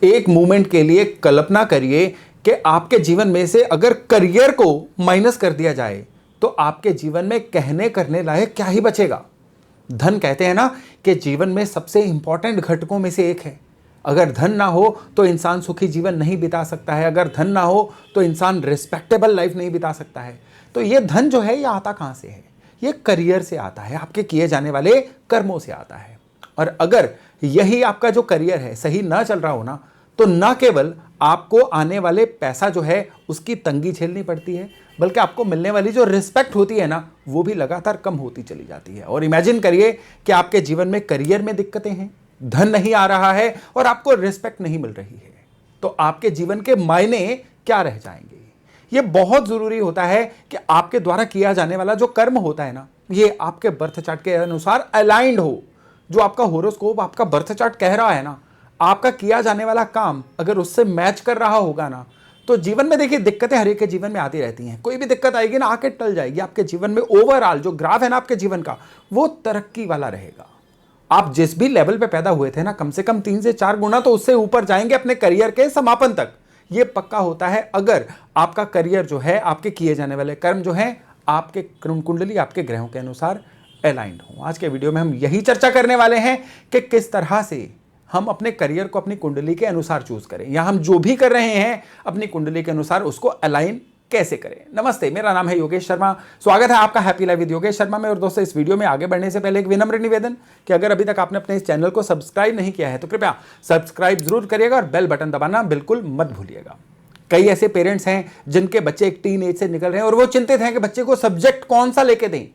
एक मोमेंट के लिए कल्पना करिए कि आपके जीवन में से अगर करियर को माइनस कर दिया जाए तो आपके जीवन में कहने करने लायक क्या ही बचेगा। धन कहते हैं ना कि जीवन में सबसे इंपॉर्टेंट घटकों में से एक है। अगर धन ना हो तो इंसान सुखी जीवन नहीं बिता सकता है, अगर धन ना हो तो इंसान रिस्पेक्टेबल लाइफ नहीं बिता सकता है। तो ये धन जो है ये आता कहाँ से है? ये करियर से आता है, आपके किए जाने वाले कर्मों से आता है। और अगर यही आपका जो करियर है सही ना चल रहा हो ना, तो ना केवल आपको आने वाले पैसा जो है उसकी तंगी झेलनी पड़ती है, बल्कि आपको मिलने वाली जो रिस्पेक्ट होती है ना वो भी लगातार कम होती चली जाती है। और इमेजिन करिए कि आपके जीवन में करियर में दिक्कतें हैं, धन नहीं आ रहा है और आपको रिस्पेक्ट नहीं मिल रही है, तो आपके जीवन के मायने क्या रह जाएंगे। ये बहुत जरूरी होता है कि आपके द्वारा किया जाने वाला जो कर्म होता है ना ये आपके बर्थ चार्ट के अनुसार अलाइंड हो। जो आपका होरोस्कोप आपका बर्थ चार्ट कह रहा है ना, आपका किया जाने वाला काम अगर उससे मैच कर रहा होगा ना, तो जीवन में देखिए दिक्कतें हर एक के जीवन में आती रहती हैं। कोई भी दिक्कत आएगी ना आके टल जाएगी। आपके जीवन में ओवरऑल जो ग्राफ है ना आपके जीवन का वो तरक्की वाला रहेगा। आप जिस भी लेवल पे पैदा हुए थे ना कम से कम 3 से 4 गुना तो उससे ऊपर जाएंगे अपने करियर के समापन तक। ये पक्का होता है अगर आपका करियर जो है, आपके किए जाने वाले कर्म जो है आपके कुंडली आपके ग्रहों के अनुसार अलाइंड हो। आज के वीडियो में हम यही चर्चा करने वाले हैं कि किस तरह से हम अपने करियर को अपनी कुंडली के अनुसार चूज करें, या हम जो भी कर रहे हैं अपनी कुंडली के अनुसार उसको अलाइन कैसे करें। नमस्ते, मेरा नाम है योगेश शर्मा। स्वागत है आपका happy life with Yogesh Sharma में। और दोस्तों इस वीडियो में आगे बढ़ने से पहले एक विनम्र निवेदन कि अगर अभी तक आपने अपने इस चैनल को सब्सक्राइब नहीं किया है तो कृपया सब्सक्राइब जरूर करिएगा और बेल बटन दबाना बिल्कुल मत भूलिएगा। कई ऐसे पेरेंट्स हैं जिनके बच्चे एक टीन एज से निकल रहे हैं और वो चिंतित हैं कि बच्चे को सब्जेक्ट कौन सा लेके दें।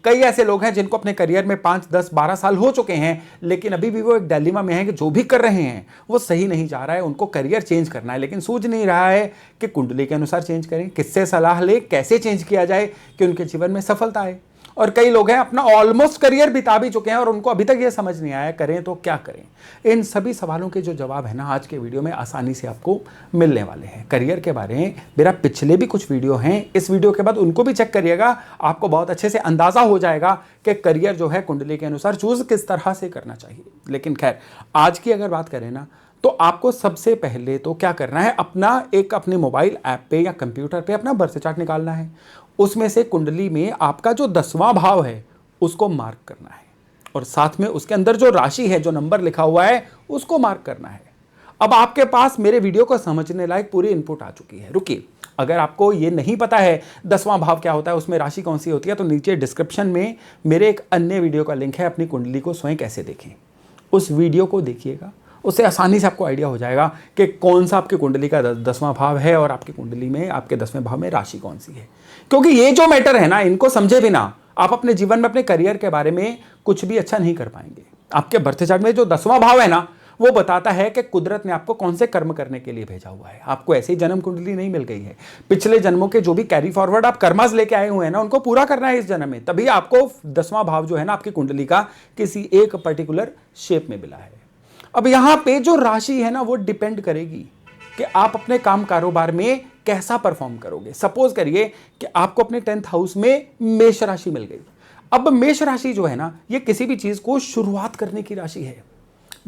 कई ऐसे लोग हैं जिनको अपने करियर में 5, 10, 12 साल हो चुके हैं लेकिन अभी भी वो एक डिलेमा में है कि जो भी कर रहे हैं वो सही नहीं जा रहा है, उनको करियर चेंज करना है लेकिन सूझ नहीं रहा है कि कुंडली के अनुसार चेंज करें, किससे सलाह ले, कैसे चेंज किया जाए कि उनके जीवन में सफलता आए। और कई लोग हैं अपना ऑलमोस्ट करियर बिता भी चुके हैं और उनको अभी तक ये समझ नहीं आया करें तो क्या करें। इन सभी सवालों के जो जवाब है ना आज के वीडियो में आसानी से आपको मिलने वाले हैं। करियर के बारे में मेरा पिछले भी कुछ वीडियो हैं, इस वीडियो के बाद उनको भी चेक करिएगा, आपको बहुत अच्छे से अंदाजा हो जाएगा कि करियर जो है कुंडली के अनुसार चूज किस तरह से करना चाहिए। लेकिन खैर आज की अगर बात करें ना तो आपको सबसे पहले तो क्या करना है, अपने मोबाइल ऐप पे या कंप्यूटर पे अपना बर्थ चार्ट निकालना है। उसमें से कुंडली में आपका जो 10वां भाव है उसको मार्क करना है और साथ में उसके अंदर जो राशि है, जो नंबर लिखा हुआ है उसको मार्क करना है। अब आपके पास मेरे वीडियो को समझने लायक पूरी इनपुट आ चुकी है। रुकिए, अगर आपको ये नहीं पता है 10वां भाव क्या होता है, उसमें राशि कौन सी होती है, तो नीचे डिस्क्रिप्शन में मेरे एक अन्य वीडियो का लिंक है, अपनी कुंडली को स्वयं कैसे देखें, उस वीडियो को देखिएगा। उससे आसानी से आपको आइडिया हो जाएगा कि कौन सा आपकी कुंडली का 10वां भाव है और आपकी कुंडली में आपके 10वें भाव में राशि कौन सी है। क्योंकि ये जो मैटर है ना, इनको समझे बिना आप अपने जीवन में अपने करियर के बारे में कुछ भी अच्छा नहीं कर पाएंगे। आपके बर्थ चार्ट में जो 10वां भाव है ना वो बताता है कि कुदरत ने आपको कौन से कर्म करने के लिए भेजा हुआ है। आपको ऐसे ही जन्म कुंडली नहीं मिल गई है, पिछले जन्मों के जो भी कैरी फॉरवर्ड आप कर्मास लेके आए हुए हैं ना उनको पूरा करना है इस जन्म में, तभी आपको 10वां भाव जो है ना आपकी कुंडली का किसी एक पर्टिकुलर शेप में मिला है। अब यहां पे जो राशि है ना वो डिपेंड करेगी कि आप अपने काम कारोबार में कैसा परफॉर्म करोगे। सपोज करिए कि आपको अपने 10th हाउस में मेष राशि मिल गई। अब मेष राशि जो है ना ये किसी भी चीज को शुरुआत करने की राशि है।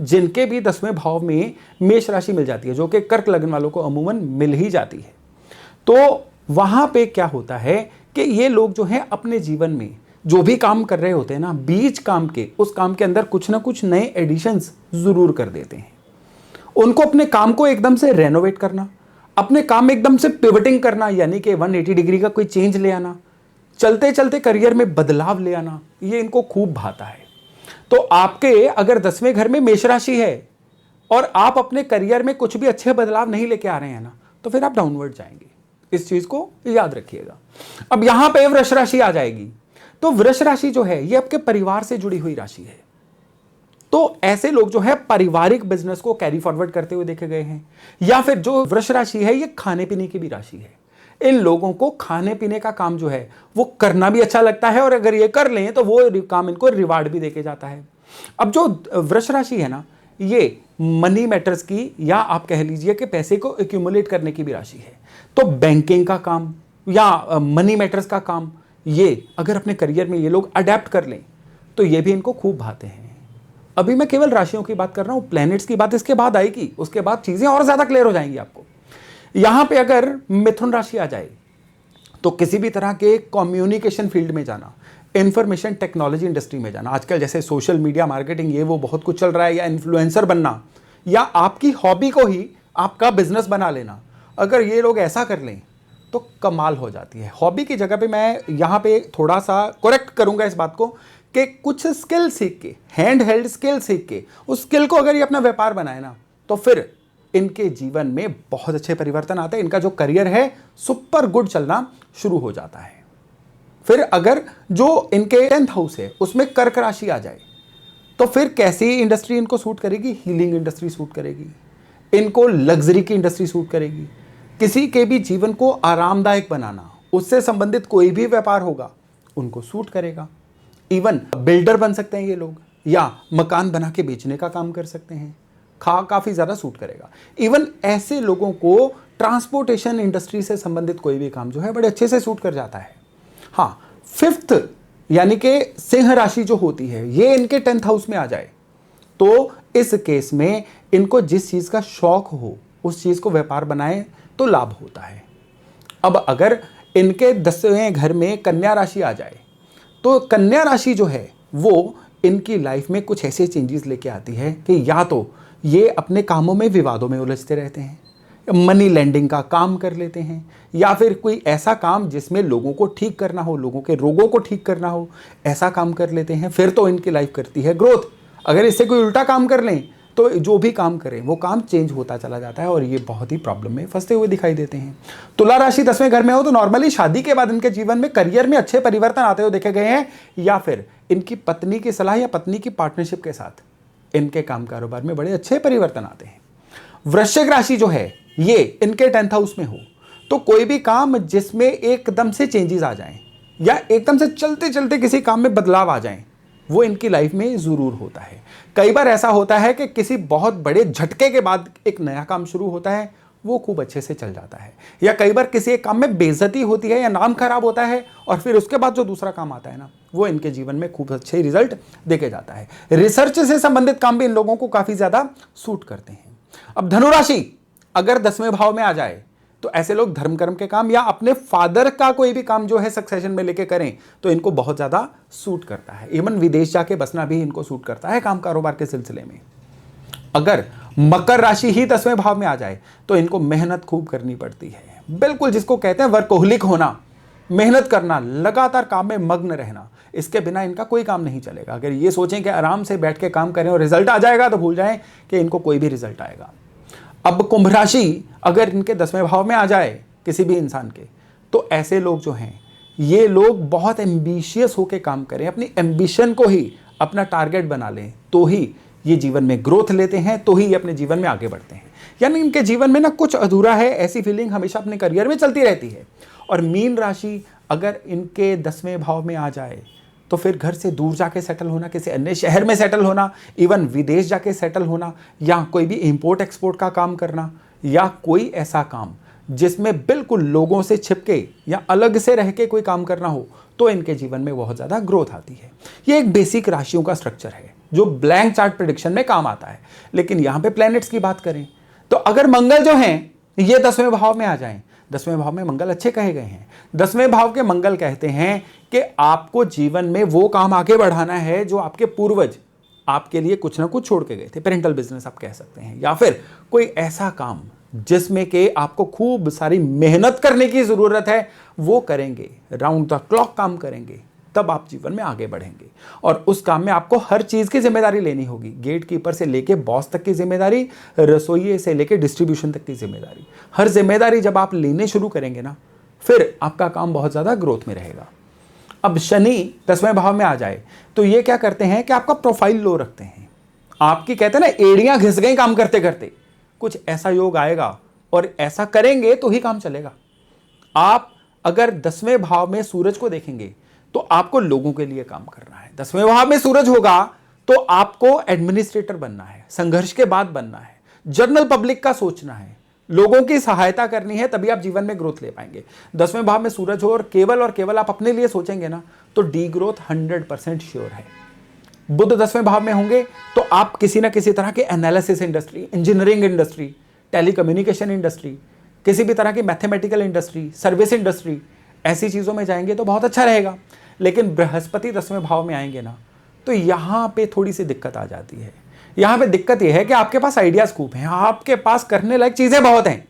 जिनके भी 10वें भाव में मेष राशि मिल जाती है, जो कि कर्क लग्न वालों को अमूमन मिल ही जाती है, तो वहां पे क्या होता है कि ये लोग जो है अपने जीवन में जो भी काम कर रहे होते हैं ना, बीच काम के उस काम के अंदर कुछ ना कुछ नए एडिशंस जरूर कर देते हैं। उनको अपने काम को एकदम से रेनोवेट करना, अपने काम में एकदम से पिवटिंग करना, यानी कि 180 डिग्री का कोई चेंज ले आना, चलते चलते करियर में बदलाव ले आना, ये इनको खूब भाता है। तो आपके अगर 10वें घर में मेष राशि है और आप अपने करियर में कुछ भी अच्छे बदलाव नहीं लेके आ रहे हैं ना, तो फिर आप डाउनवर्ड जाएंगे। इस चीज को याद रखिएगा। अब यहां पे वृष राशि आ जाएगी। तो वृष राशि जो है ये आपके परिवार से जुड़ी हुई राशि है। तो ऐसे लोग जो है पारिवारिक बिजनेस को कैरी फॉरवर्ड करते हुए देखे गए हैं। या फिर जो वृष राशि है ये खाने पीने की भी राशि है। इन लोगों को खाने पीने का काम जो है वो करना भी अच्छा लगता है और अगर ये कर लें तो वो काम इनको रिवार्ड भी देके जाता है। अब जो वृष राशि है ना ये मनी मैटर्स की, या आप कह लीजिए कि पैसे को एक्यूमुलेट करने की भी राशि है। तो बैंकिंग का काम या मनी मैटर्स का काम, ये अगर अपने करियर में ये लोग अडेप्ट कर लें तो ये भी इनको खूब भाते हैं। अभी मैं केवल राशियों की बात कर रहा हूं, प्लैनेट्स की बात इसके बाद आएगी, उसके बाद चीजें और ज्यादा क्लियर हो जाएंगी आपको। यहां पे अगर मिथुन राशि आ जाए तो किसी भी तरह के कम्युनिकेशन फील्ड में जाना, इंफॉर्मेशन टेक्नोलॉजी इंडस्ट्री में जाना, आजकल जैसे सोशल मीडिया मार्केटिंग ये वो बहुत कुछ चल रहा है, या इन्फ्लुएंसर बनना, या आपकी हॉबी को ही आपका बिजनेस बना लेना, अगर ये लोग ऐसा कर लें तो कमाल हो जाती है। हॉबी की जगह पे मैं यहाँ पे थोड़ा सा करेक्ट करूंगा इस बात को कि कुछ स्किल सीख के, हैंड हेल्ड स्किल सीख के, उस स्किल को अगर ये अपना व्यापार बनाए ना, तो फिर इनके जीवन में बहुत अच्छे परिवर्तन आते हैं। इनका जो करियर है सुपर गुड चलना शुरू हो जाता है। फिर अगर जो इनके 10th हाउस है उसमें कर्क राशि आ जाए तो फिर कैसी इंडस्ट्री इनको सूट करेगी? हीलिंग इंडस्ट्री सूट करेगी, इनको लग्जरी की इंडस्ट्री सूट करेगी। किसी के भी जीवन को आरामदायक बनाना, उससे संबंधित कोई भी व्यापार होगा उनको सूट करेगा। इवन बिल्डर बन सकते हैं ये लोग, या मकान बना के बेचने का काम कर सकते हैं, काफी ज्यादा सूट करेगा। इवन ऐसे लोगों को ट्रांसपोर्टेशन इंडस्ट्री से संबंधित कोई भी काम जो है बड़े अच्छे से सूट कर जाता है। हाँ, 5th यानी कि सिंह राशि जो होती है ये इनके 10th हाउस में आ जाए तो इस केस में इनको जिस चीज का शौक हो उस चीज को व्यापार बनाए तो लाभ होता है। अब अगर इनके 10वें घर में कन्या राशि आ जाए तो कन्या राशि जो है वो इनकी लाइफ में कुछ ऐसे चेंजेस लेके आती है कि या तो ये अपने कामों में विवादों में उलझते रहते हैं, मनी लैंडिंग का काम कर लेते हैं, या फिर कोई ऐसा काम जिसमें लोगों को ठीक करना हो, लोगों के रोगों को ठीक करना हो, ऐसा काम कर लेते हैं। फिर तो इनकी लाइफ करती है ग्रोथ। अगर इससे कोई उल्टा काम कर लें तो जो भी काम करें वो काम चेंज होता चला जाता है और ये बहुत ही प्रॉब्लम में फंसते हुए दिखाई देते हैं। तुला राशि 10वें घर में हो तो नॉर्मली शादी के बाद इनके जीवन में करियर में अच्छे परिवर्तन आते हुए देखे गए हैं, या फिर इनकी पत्नी की सलाह या पत्नी की पार्टनरशिप के साथ इनके काम कारोबार में बड़े अच्छे परिवर्तन आते हैं। वृश्चिक राशि जो है ये इनके 10th हाउस में हो तो कोई भी काम जिसमें एकदम से चेंजेस आ जाएं या एकदम से चलते चलते किसी काम में बदलाव आ जाएं वो इनकी लाइफ में जरूर होता है। कई बार ऐसा होता है कि किसी बहुत बड़े झटके के बाद एक नया काम शुरू होता है, वो खूब अच्छे से चल जाता है, या कई बार किसी एक काम में बेइज्जती होती है या नाम खराब होता है और फिर उसके बाद जो दूसरा काम आता है ना वो इनके जीवन में खूब अच्छे रिजल्ट देके जाता है। रिसर्च से संबंधित काम भी इन लोगों को काफी ज्यादा सूट करते हैं। अब धनुराशि अगर 10वें भाव में आ जाए तो ऐसे लोग धर्म कर्म के काम या अपने फादर का कोई भी काम जो है सक्सेशन में लेके करें तो इनको बहुत ज्यादा सूट करता है। इवन विदेश जाके बसना भी इनको सूट करता है काम कारोबार के सिलसिले में। अगर मकर राशि ही 10वें भाव में आ जाए तो इनको मेहनत खूब करनी पड़ती है, बिल्कुल जिसको कहते हैं वर्कोहलिक होना, मेहनत करना, लगातार काम में मग्न रहना, इसके बिना इनका कोई काम नहीं चलेगा। अगर ये सोचें कि आराम से बैठ के काम करें और रिजल्ट आ जाएगा तो भूल जाएं कि इनको कोई भी रिजल्ट आएगा। अब कुंभ राशि अगर इनके 10वें भाव में आ जाए किसी भी इंसान के तो ऐसे लोग जो हैं ये लोग बहुत एम्बिशियस होकर काम करें, अपनी एम्बिशन को ही अपना टारगेट बना लें तो ही ये जीवन में ग्रोथ लेते हैं, तो ही ये अपने जीवन में आगे बढ़ते हैं। यानी इनके जीवन में ना कुछ अधूरा है ऐसी फीलिंग हमेशा अपने करियर में चलती रहती है। और मीन राशि अगर इनके 10वें भाव में आ जाए तो फिर घर से दूर जाके सेटल होना, किसी अन्य शहर में सेटल होना, इवन विदेश जाके सेटल होना, या कोई भी इंपोर्ट एक्सपोर्ट का काम करना, या कोई ऐसा काम जिसमें बिल्कुल लोगों से छिपके या अलग से रह के कोई काम करना हो तो इनके जीवन में बहुत ज़्यादा ग्रोथ आती है। ये एक बेसिक राशियों का स्ट्रक्चर है जो ब्लैंक चार्ट प्रेडिक्शन में काम आता है। लेकिन यहाँ पे प्लैनेट्स की बात करें तो अगर मंगल जो हैं ये 10वें भाव में आ जाएं, 10वें भाव में मंगल अच्छे कहे गए हैं। 10वें भाव के मंगल कहते हैं कि आपको जीवन में वो काम आगे बढ़ाना है जो आपके पूर्वज आपके लिए कुछ ना कुछ छोड़ के गए थे। पेरेंटल बिजनेस आप कह सकते हैं, या फिर कोई ऐसा काम जिसमें कि आपको खूब सारी मेहनत करने की जरूरत है वो करेंगे, राउंड द क्लॉक काम करेंगे, तब आप जीवन में आगे बढ़ेंगे। और उस काम में आपको हर चीज की जिम्मेदारी लेनी होगी, गेट कीपर से लेके बॉस तक की जिम्मेदारी, रसोई से लेके डिस्ट्रीब्यूशन तक की जिम्मेदारी। हर जिम्मेदारी जब आप लेने शुरू करेंगे ना फिर आपका काम बहुत ज्यादा ग्रोथ में रहेगा। अब शनि 10वें भाव में आ जाए तो ये क्या करते हैं कि आपका प्रोफाइल लो रखते हैं, आपकी कहते हैं ना एड़ियां घिस गई काम करते करते। कुछ ऐसा योग आएगा और ऐसा करेंगे तो ही काम चलेगा। आप अगर 10वें भाव में सूरज को देखेंगे तो आपको लोगों के लिए काम करना है। 10वें भाव में सूरज होगा तो आपको एडमिनिस्ट्रेटर बनना है, संघर्ष के बाद बनना है, जनरल पब्लिक का सोचना है, लोगों की सहायता करनी है, तभी आप जीवन में ग्रोथ ले पाएंगे। 10वें भाव में सूरज हो और केवल आप अपने लिए सोचेंगे ना तो डी ग्रोथ 100% श्योर है। बुध 10वें भाव में होंगे तो आप किसी ना किसी तरह के analysis industry, engineering industry, telecommunication industry, किसी भी तरह की मैथमेटिकल इंडस्ट्री, सर्विस इंडस्ट्री, ऐसी चीज़ों में जाएंगे तो बहुत अच्छा रहेगा। लेकिन बृहस्पति 10वें भाव में आएंगे ना तो यहाँ पे थोड़ी सी दिक्कत आ जाती है। यहाँ पे दिक्कत यह है कि आपके पास आइडियाज खूब हैं, आपके पास करने लायक चीज़ें बहुत हैं,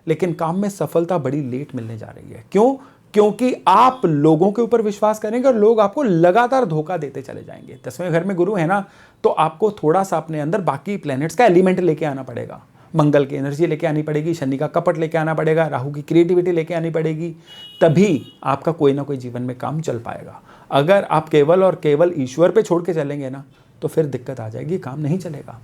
लेकिन काम में सफलता बड़ी लेट मिलने जा रही है। क्यों? क्योंकि आप लोगों के ऊपर विश्वास करेंगे और लोग आपको लगातार धोखा देते चले जाएंगे। 10वें घर में गुरु है ना, तो आपको थोड़ा सा अपने अंदर बाकी प्लैनेट्स का एलिमेंट लेके आना पड़ेगा। मंगल की एनर्जी लेके आनी पड़ेगी, शनि का कपट लेके आना पड़ेगा, राहु की क्रिएटिविटी लेके आनी पड़ेगी, तभी आपका कोई ना कोई जीवन में काम चल पाएगा। अगर आप केवल और केवल ईश्वर पे छोड़ के चलेंगे ना तो फिर दिक्कत आ जाएगी, काम नहीं चलेगा।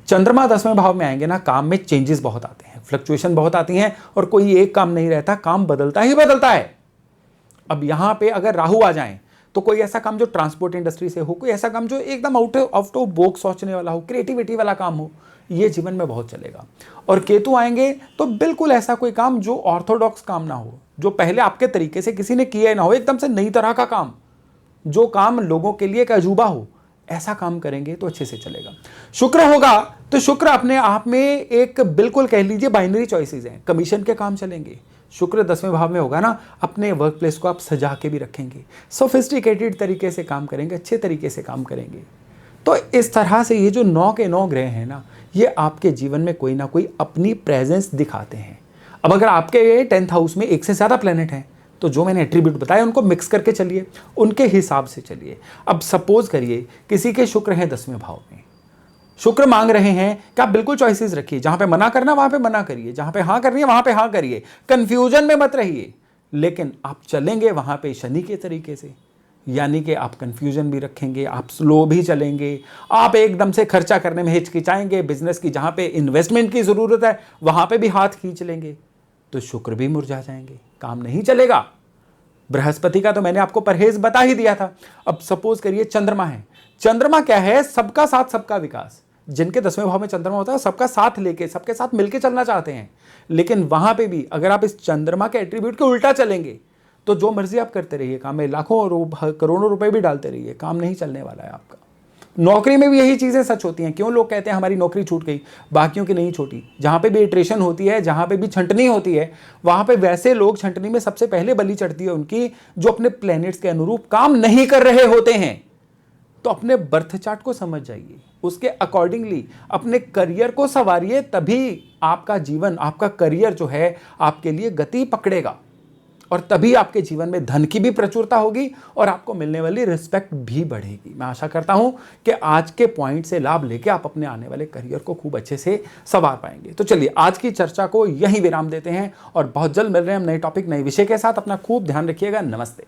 चंद्रमा 10वें भाव में आएंगे ना, काम में चेंजेस बहुत आते हैं, फ्लक्चुएशन बहुत आती हैं और कोई एक काम नहीं रहता, काम बदलता ही बदलता है। अब यहां पे अगर राहु आ जाएं तो कोई ऐसा काम जो ट्रांसपोर्ट इंडस्ट्री से हो, कोई ऐसा काम जो एकदम आउट ऑफ बॉक्स सोचने वाला हो, क्रिएटिविटी वाला काम हो, ये जीवन में बहुत चलेगा। और केतु आएंगे तो बिल्कुल ऐसा कोई काम जो ऑर्थोडॉक्स काम ना हो, जो पहले आपके तरीके से किसी ने किया ना हो, एकदम से नई तरह का काम, जो काम लोगों के लिए एक अजूबा हो, ऐसा काम करेंगे तो अच्छे से चलेगा। शुक्र होगा तो शुक्र अपने आप में एक बिल्कुल कह लीजिए बाइनरी चॉइसेस हैं, कमीशन के काम चलेंगे। शुक्र 10वें भाव में होगा ना, अपने वर्क प्लेस को आप सजा के भी रखेंगे, सोफिस्टिकेटेड तरीके से काम करेंगे, अच्छे तरीके से काम करेंगे। तो इस तरह से ये जो 9 के 9 ग्रह हैं ना, ये आपके जीवन में कोई ना कोई अपनी प्रेजेंस दिखाते हैं। अब अगर आपके 10th हाउस में एक से ज़्यादा प्लेनेट हैं तो जो मैंने एट्रीब्यूट बताए उनको मिक्स करके चलिए, उनके हिसाब से चलिए। अब सपोज करिए किसी के शुक्र है 10वें भाव में, शुक्र मांग रहे हैं कि आप बिल्कुल चॉइसेस रखिए, जहां पे मना करना वहां पे मना करिए, जहां पे हाँ करनी है वहां पे हाँ करिए, कंफ्यूजन में मत रहिए। लेकिन आप चलेंगे वहां पे शनि के तरीके से, यानी कि आप कंफ्यूजन भी रखेंगे, आप स्लो भी चलेंगे, आप एकदम से खर्चा करने में हिचकिचाएंगे, बिजनेस की जहां पे इन्वेस्टमेंट की जरूरत है वहां पे भी हाथ खींच लेंगे, तो शुक्र भी मुरझा जाएंगे, काम नहीं चलेगा। बृहस्पति का तो मैंने आपको परहेज बता ही दिया था। अब सपोज करिए चंद्रमा है, चंद्रमा क्या है? सबका साथ सबका विकास। जिनके 10वें भाव में चंद्रमा होता है सबका साथ लेके, सबके साथ मिलके चलना चाहते हैं, लेकिन वहां पे भी अगर आप इस चंद्रमा के एट्रीब्यूट के उल्टा चलेंगे तो जो मर्जी आप करते रहिए, काम में लाखों करोड़ों रुपए भी डालते रहिए, काम नहीं चलने वाला है आपका। नौकरी में भी यही चीज़ें सच होती हैं। क्यों लोग कहते हैं हमारी नौकरी छूट गई, बाकियों की नहीं छूटी? जहाँ पे भी इटरेशन होती है, जहाँ पे भी छंटनी होती है, वहाँ पे वैसे लोग छंटनी में सबसे पहले बलि चढ़ती है उनकी जो अपने प्लैनेट्स के अनुरूप काम नहीं कर रहे होते हैं। तो अपने बर्थ चार्ट को समझ जाइए, उसके अकॉर्डिंगली अपने करियर को संवारिए, तभी आपका जीवन, आपका करियर जो है आपके लिए गति पकड़ेगा और तभी आपके जीवन में धन की भी प्रचुरता होगी और आपको मिलने वाली रिस्पेक्ट भी बढ़ेगी। मैं आशा करता हूं कि आज के पॉइंट से लाभ लेके आप अपने आने वाले करियर को खूब अच्छे से संवार पाएंगे। तो चलिए आज की चर्चा को यहीं विराम देते हैं और बहुत जल्द मिल रहे हैं हम नए टॉपिक, नए विषय के साथ। अपना खूब ध्यान रखिएगा। नमस्ते।